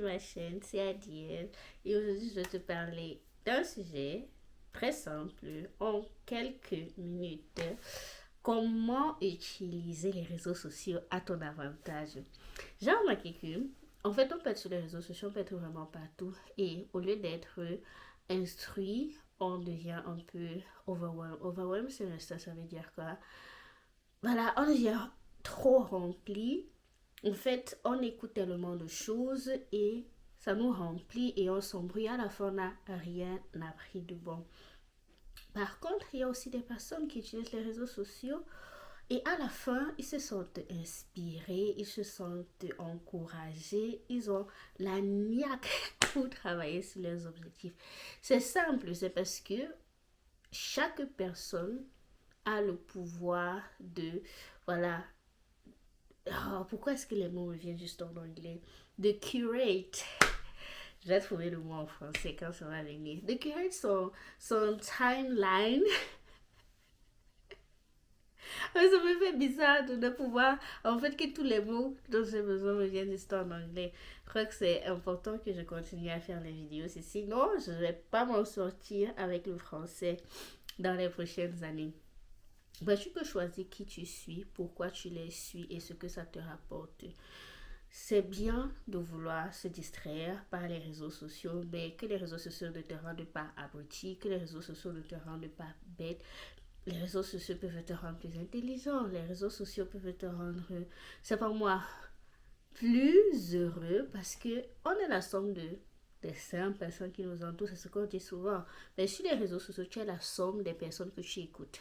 ma chaîne, c'est Adiel. Et aujourd'hui, je vais te parler d'un sujet très simple, en quelques minutes. Comment utiliser les réseaux sociaux à ton avantage? J'ai remarqué que, en fait, on peut être sur les réseaux sociaux, on peut être vraiment partout. Et au lieu d'être instruit, on devient un peu overwhelmed. Overwhelmed, ça veut dire quoi? Voilà, on devient trop rempli. En fait, on écoute tellement de choses et ça nous remplit et on s'embrouille. À la fin, on n'a rien appris de bon. Par contre, il y a aussi des personnes qui utilisent les réseaux sociaux et à la fin, ils se sentent inspirés, ils se sentent encouragés, ils ont la niaque pour travailler sur leurs objectifs. C'est simple, c'est parce que chaque personne a le pouvoir de, voilà, oh, pourquoi est-ce que les mots me viennent juste en anglais? De curate. Je vais trouver le mot en français quand ça va venir. De curate son timeline. Ça me fait bizarre de pouvoir, en fait, que tous les mots dont j'ai besoin me viennent juste en anglais. Je crois que c'est important que je continue à faire les vidéos. Sinon, je ne vais pas m'en sortir avec le français dans les prochaines années. Ben, tu peux choisir qui tu suis, pourquoi tu les suis et ce que ça te rapporte. C'est bien de vouloir se distraire par les réseaux sociaux, mais que les réseaux sociaux ne te rendent pas abruti, que les réseaux sociaux ne te rendent pas bête. Les réseaux sociaux peuvent te rendre plus intelligent, les réseaux sociaux peuvent te rendre, c'est pas moi, plus heureux parce que on est la somme des 5 personnes qui nous entourent, c'est ce qu'on dit souvent. Mais sur les réseaux sociaux, tu es la somme des personnes que tu écoutes.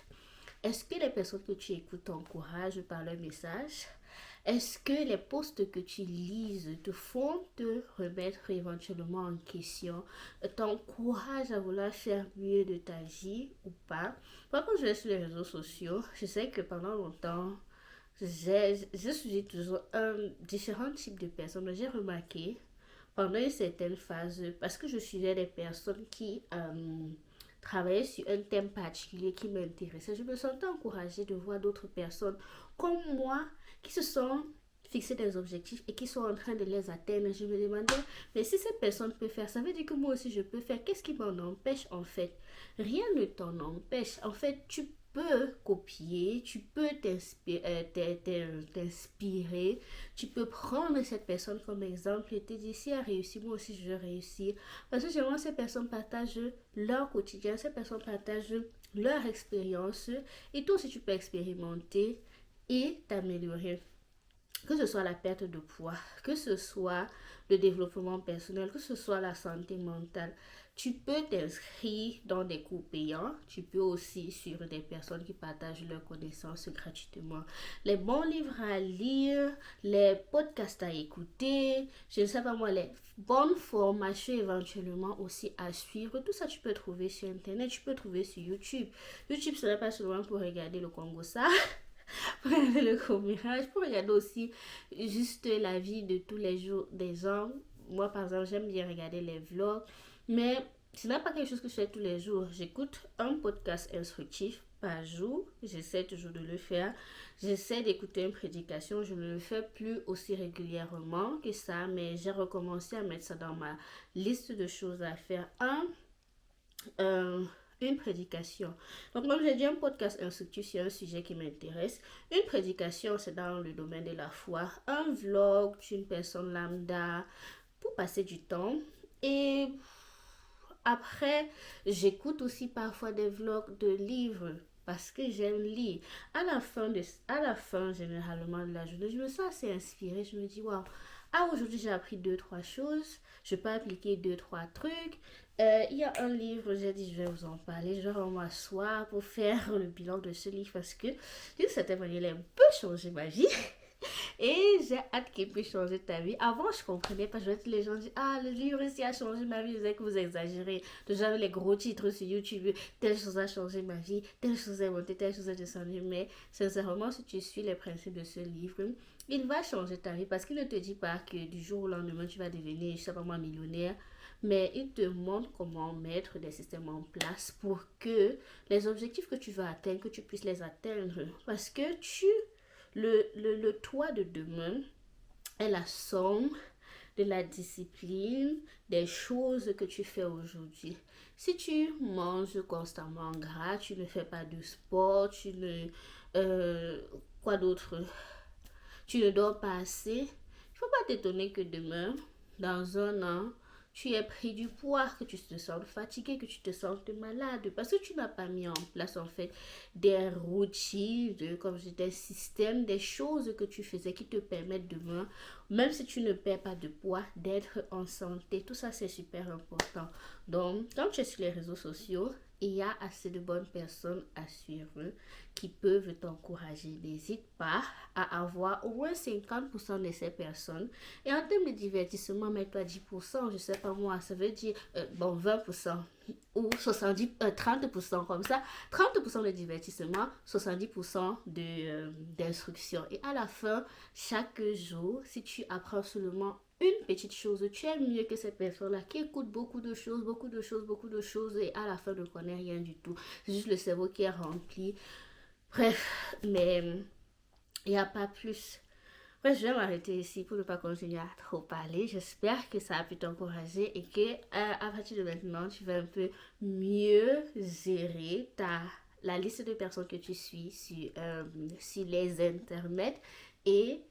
Est-ce que les personnes que tu écoutes t'encouragent par leur message? Est-ce que les posts que tu lises te font te remettre éventuellement en question, t'encouragent à vouloir faire mieux de ta vie ou pas? Moi, quand je vais sur les réseaux sociaux, je sais que pendant longtemps, je suis toujours un différent type de personnes. J'ai remarqué pendant une certaine phase, parce que je suivais des personnes qui travaillaient sur un thème particulier qui m'intéressait, je me sentais encouragée de voir d'autres personnes comme moi qui se sont fixés des objectifs et qui sont en train de les atteindre. Je me demandais, mais si cette personne peut faire, ça veut dire que moi aussi je peux faire. Qu'est-ce qui m'en empêche en fait? Rien ne t'en empêche. En fait, tu peux copier, tu peux t'inspirer, tu peux prendre cette personne comme exemple et te dire si elle réussit, moi aussi je vais réussir. Parce que généralement ces personnes partagent leur quotidien, ces personnes partagent leur expérience et toi aussi tu peux expérimenter et t'améliorer. Que ce soit la perte de poids, que ce soit le développement personnel, que ce soit la santé mentale, tu peux t'inscrire dans des cours payants. Tu peux aussi suivre des personnes qui partagent leurs connaissances gratuitement. Les bons livres à lire, les podcasts à écouter, je ne sais pas moi, les bonnes formations éventuellement aussi à suivre. Tout ça, tu peux trouver sur Internet, tu peux trouver sur YouTube. YouTube, ce n'est pas seulement pour regarder le Congo, ça. Pour regarder le court-métrage, pour regarder aussi juste la vie de tous les jours des gens. Moi, par exemple, j'aime bien regarder les vlogs, mais ce n'est pas quelque chose que je fais tous les jours. J'écoute un podcast instructif par jour. J'essaie toujours de le faire. J'essaie d'écouter une prédication. Je ne le fais plus aussi régulièrement que ça, mais j'ai recommencé à mettre ça dans ma liste de choses à faire. Une prédication. Donc, comme j'ai dit, un podcast instructif sur un sujet qui m'intéresse. Une prédication, c'est dans le domaine de la foi. Un vlog d'une personne lambda pour passer du temps. Et après, j'écoute aussi parfois des vlogs de livres parce que j'aime lire. À la fin généralement de la journée, je me sens assez inspirée. Je me dis, waouh, ah, aujourd'hui j'ai appris deux, trois choses. Je peux appliquer deux, trois trucs. Il y a un livre, j'ai dit, je vais vous en parler. Je vais m'asseoir pour faire le bilan de ce livre parce que d'une certaine manière, il a un peu changé ma vie. Et j'ai hâte qu'il puisse changer ta vie. Avant, je comprenais pas. Je voyais les gens dire, ah, le livre ici a changé ma vie. Je disais que vous exagérez. Déjà, les gros titres sur YouTube, telle chose a changé ma vie, telle chose est montée, telle chose est descendue. Mais sincèrement, si tu suis les principes de ce livre, il va changer ta vie parce qu'il ne te dit pas que du jour au lendemain, tu vas devenir, je sais pas moi, millionnaire. Mais il te montre comment mettre des systèmes en place pour que les objectifs que tu veux atteindre, que tu puisses les atteindre. Parce que le toit de demain est la somme de la discipline, des choses que tu fais aujourd'hui. Si tu manges constamment gras, tu ne fais pas de sport, tu ne... euh, quoi d'autre? Tu ne dors pas assez. Il ne faut pas t'étonner que demain, dans un an, tu aies pris du poids, que tu te sentes fatigué, que tu te sentes malade, parce que tu n'as pas mis en place en fait des routines, comme je dis, des systèmes, des choses que tu faisais qui te permettent demain, même si tu ne perds pas de poids, d'être en santé. Tout ça, c'est super important. Donc, quand tu es sur les réseaux sociaux, il y a assez de bonnes personnes à suivre qui peuvent t'encourager. N'hésite pas à avoir au moins 50% de ces personnes. Et en termes de divertissement, mets-toi 10%, je sais pas moi, ça veut dire, bon, 20% ou 70, 30% comme ça. 30% de divertissement, 70% d'instruction. Et à la fin, chaque jour, si tu apprends seulement une petite chose, tu es mieux que cette personne-là qui écoute beaucoup de choses, beaucoup de choses, beaucoup de choses et à la fin ne connaît rien du tout. C'est juste le cerveau qui est rempli. Bref, mais il n'y a pas plus. Bref, je vais m'arrêter ici pour ne pas continuer à trop parler. J'espère que ça a pu t'encourager et que à partir de maintenant, tu vas un peu mieux gérer la liste de personnes que tu suis sur les internets et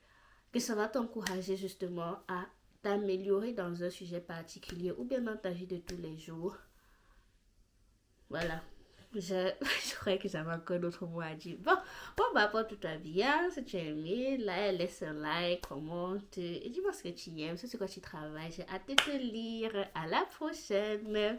que ça va t'encourager justement à t'améliorer dans un sujet particulier ou bien dans ta vie de tous les jours. Voilà. Je croyais que j'avais encore d'autres mots à dire. Bon, bah, porte-toi bien. Si tu as aimé, là, laisse un like, commente et dis-moi ce que tu aimes, ce sur quoi tu travailles. J'ai hâte de te lire. À la prochaine.